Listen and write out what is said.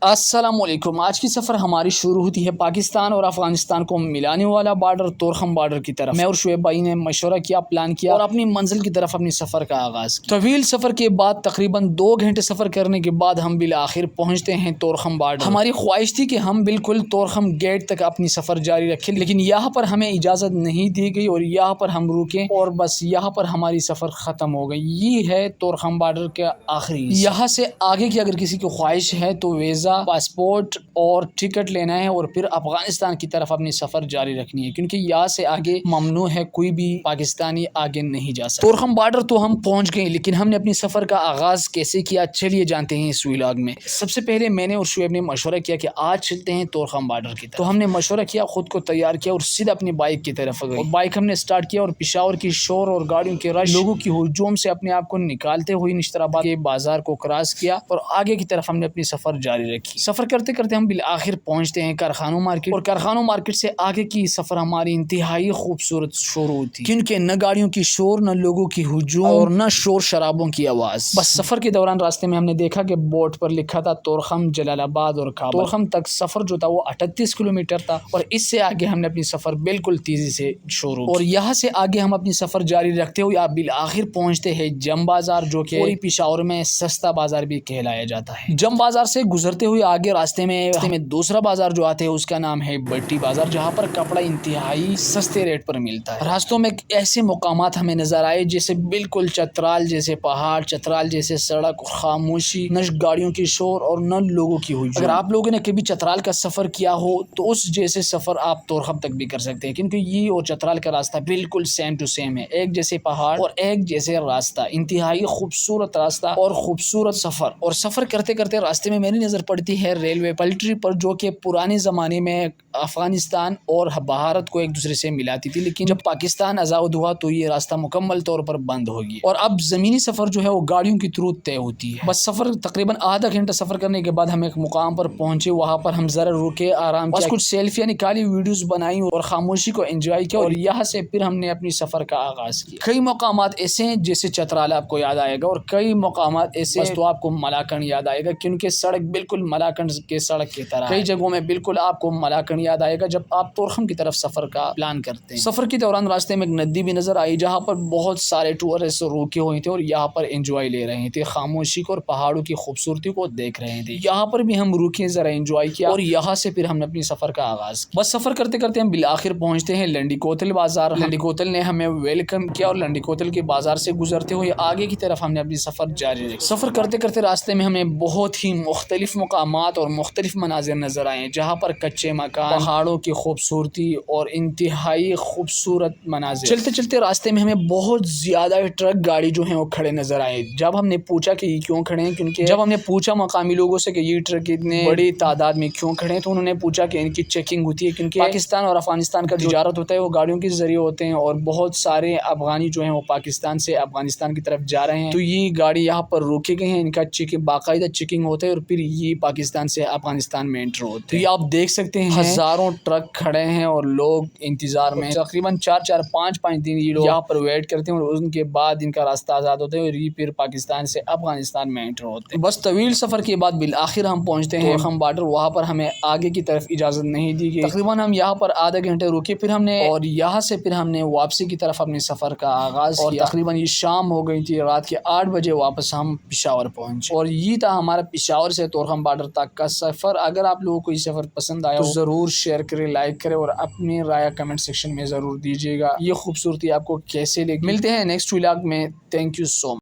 السلام علیکم۔ آج کی سفر ہماری شروع ہوتی ہے پاکستان اور افغانستان کو ملانے والا بارڈر تورخم بارڈر کی طرف۔ میں اور شعیب بھائی نے مشورہ کیا، پلان کیا اور اپنی منزل کی طرف اپنی سفر کا آغاز کیا۔ طویل سفر کے بعد تقریباً 2 گھنٹے سفر کرنے کے بعد ہم بالآخر پہنچتے ہیں تورخم بارڈر۔ ہماری خواہش تھی کہ ہم بالکل تورخم گیٹ تک اپنی سفر جاری رکھیں، لیکن یہاں پر ہمیں اجازت نہیں دی گئی اور یہاں پر ہم رکیں اور بس یہاں پر ہماری سفر ختم ہو گئی۔ یہ ہے تورخم بارڈر کا آخری۔ یہاں سے آگے کی اگر کسی کی خواہش ہے تو ویزا، پاسپورٹ اور ٹکٹ لینا ہے اور پھر افغانستان کی طرف اپنی سفر جاری رکھنی ہے، کیونکہ یہاں سے آگے ممنوع ہے، کوئی بھی پاکستانی آگے نہیں جا سکتا۔ تورخم بارڈر تو ہم پہنچ گئے، لیکن ہم نے اپنی سفر کا آغاز کیسے کیا چلیے جانتے ہیں اس ولاگ میں۔ سب سے پہلے میں نے اور شعیب نے مشورہ کیا کہ آج چلتے ہیں تورخم بارڈر کی طرف۔ تو ہم نے مشورہ کیا، خود کو تیار کیا اور سیدھا اپنی بائک کی طرف گئے۔ اور بائک ہم نے سٹارٹ کیا اور پشاور کی شور اور گاڑیوں کے رش، لوگوں کی ہجوم سے اپنے آپ کو نکالتے ہوئے نشترآباد کے بازار کو کراس کیا اور آگے کی طرف ہم نے اپنی سفر جاری رکھی۔ سفر کرتے کرتے ہم بالآخر پہنچتے ہیں کارخانوں مارکیٹ، اور کارخانوں مارکیٹ سے آگے کی سفر ہماری انتہائی خوبصورت شروع ہوتی، کیونکہ نہ گاڑیوں کی شور، نہ لوگوں کی ہجوم اور نہ شور شرابوں کی آواز۔ بس سفر کے دوران راستے میں ہم نے دیکھا کہ بورڈ پر لکھا تھا تورخم، جلال آباد اور کابل۔ تورخم تک سفر جو تھا وہ 38 کلومیٹر تھا اور اس سے آگے ہم نے اپنی سفر بالکل تیزی سے شروع کی، اور یہاں سے آگے ہم اپنی سفر جاری رکھتے ہوئے آپ بالآخر پہنچتے ہیں جم بازار، جو کہ پوری پشاور میں سستا بازار بھی کہلایا جاتا ہے۔ جم بازار سے گزرتے ہوئے آگے راستے میں دوسرا بازار جو آتے ہے اس کا نام ہے بٹی بازار، جہاں پر کپڑا انتہائی سستے ریٹ پر ملتا ہے۔ راستوں میں ایسے مقامات ہمیں نظر آئے جیسے بالکل چترال جیسے پہاڑ، چترال جیسے سڑک، خاموشی، نہ گاڑیوں کی شور اور نہ لوگوں کی ہجوم۔ اگر آپ لوگوں نے کبھی چترال کا سفر کیا ہو تو اس جیسے سفر آپ تورخم تک بھی کر سکتے ہیں، کیونکہ یہ اور چترال کا راستہ بالکل سیم ٹو سیم ہے، ایک جیسے پہاڑ اور ایک جیسے راستہ، انتہائی خوبصورت راستہ اور خوبصورت سفر۔ اور سفر کرتے کرتے راستے میں میری نظر پڑتی ہے ریلوے پٹری پر، جو کہ پرانے زمانے میں افغانستان اور بھارت کو ایک دوسرے سے ملاتی تھی، لیکن جب پاکستان آزاد ہوا تو یہ راستہ مکمل طور پر بند ہو گیا اور اب زمینی سفر جو ہے وہ گاڑیوں کی تھرو طے ہوتی ہے۔ بس سفر تقریباً آدھا گھنٹہ سفر کرنے کے بعد ہم ایک مقام پر پہنچے، وہاں پر ہم ذرا رکے، آرام کیا، کچھ سیلفیاں نکالی، ویڈیوز بنائی اور خاموشی کو انجوائے کیا، اور یہاں سے پھر ہم نے اپنی سفر کا آغاز کیا۔ کئی مقامات ایسے ہیں جیسے چترال آپ کو یاد آئے گا، اور کئی مقامات ایسے تو آپ کو ملاکنڈ یاد آئے گا، کیونکہ سڑک بالکل ملاکنڈ کے سڑک کی طرح۔ کئی جگہوں میں بالکل آپ کو ملاکنڈ یاد آئے گا جب آپ تورخم کی طرف سفر کا پلان کرتے ہیں۔ سفر کے دوران راستے میں ایک ندی بھی نظر آئی، جہاں پر بہت سارے ٹورسٹ روکے ہوئے تھے اور یہاں پر انجوائے لے رہے تھے، خاموشی کو اور پہاڑوں کی خوبصورتی کو دیکھ رہے تھے۔ یہاں پر بھی ہم رکے، ذرا انجوائے کیا اور یہاں سے پھر ہم نے اپنی سفر کا آغاز کیا۔ بس سفر کرتے کرتے ہم بالآخر پہنچتے ہیں لنڈی کوتل بازار۔ لنڈی کوتل نے ہمیں ویلکم کیا اور لنڈی کوتل کے بازار سے گزرتے ہوئے آگے کی طرف ہم نے اپنی سفر جاری رکھی۔ سفر کرتے کرتے راستے میں ہمیں بہت ہی مختلف مقامات اور مختلف مناظر نظر آئے، جہاں پر کچے مکان، پہاڑوں کی خوبصورتی اور انتہائی خوبصورت مناظر۔ چلتے چلتے راستے میں ہمیں بہت زیادہ ٹرک گاڑی جو ہیں وہ کھڑے نظر آئے۔ جب ہم نے پوچھا کہ یہ کیوں کھڑے ہیں، کیونکہ جب ہم نے پوچھا مقامی لوگوں سے کہ یہ ٹرک اتنے بڑی تعداد میں کیوں کھڑے ہیں، تو انہوں نے پوچھا کہ ان کی چیکنگ ہوتی ہے، کیونکہ پاکستان اور افغانستان کا تجارت ہوتا ہے، وہ گاڑیوں کے ذریعے ہوتے ہیں اور بہت سارے افغانی جو ہیں وہ پاکستان سے افغانستان کی طرف جا رہے ہیں، تو یہ گاڑی یہاں پر روکے گئے ہیں، ان کا باقاعدہ چیکنگ ہوتا ہے اور پھر یہ پاکستان سے افغانستان میں انٹر ہوتے ہیں۔ تو یہ آپ دیکھ سکتے ہیں ہزاروں ٹرک کھڑے ہیں اور لوگ انتظار میں تقریباً 4-5 دن یہ لوگ یہاں پر ویٹ کرتے ہیں، اور ان کے بعد ان کا راستہ آزاد ہوتا ہے اور یہ پھر پاکستان سے افغانستان میں انٹر ہوتے ہیں۔ بس طویل سفر کے بعد بالآخر ہم پہنچتے ہیں تورخم بارڈر، وہاں پر ہمیں آگے کی طرف اجازت نہیں دی گئی۔ تقریباً ہم یہاں پر آدھا گھنٹے رکے، پھر ہم نے اور یہاں سے پھر ہم نے واپسی کی طرف اپنے سفر کا آغاز کیا، اور تقریباً یہ شام ہو گئی تھی، رات کے 8 بجے واپس ہم پشاور پہنچے، اور یہ تھا ہمارا پشاور سے تورخم بارڈر تک کا سفر۔ اگر آپ لوگوں کو یہ سفر پسند آیا تو ضرور شیئر کریں، لائک کریں اور اپنی رائے کمنٹ سیکشن میں ضرور دیجیے گا۔ یہ خوبصورتی آپ کو کیسے لگی؟ ملتے ہیں نیکسٹ ولاگ میں۔ Thank you so much.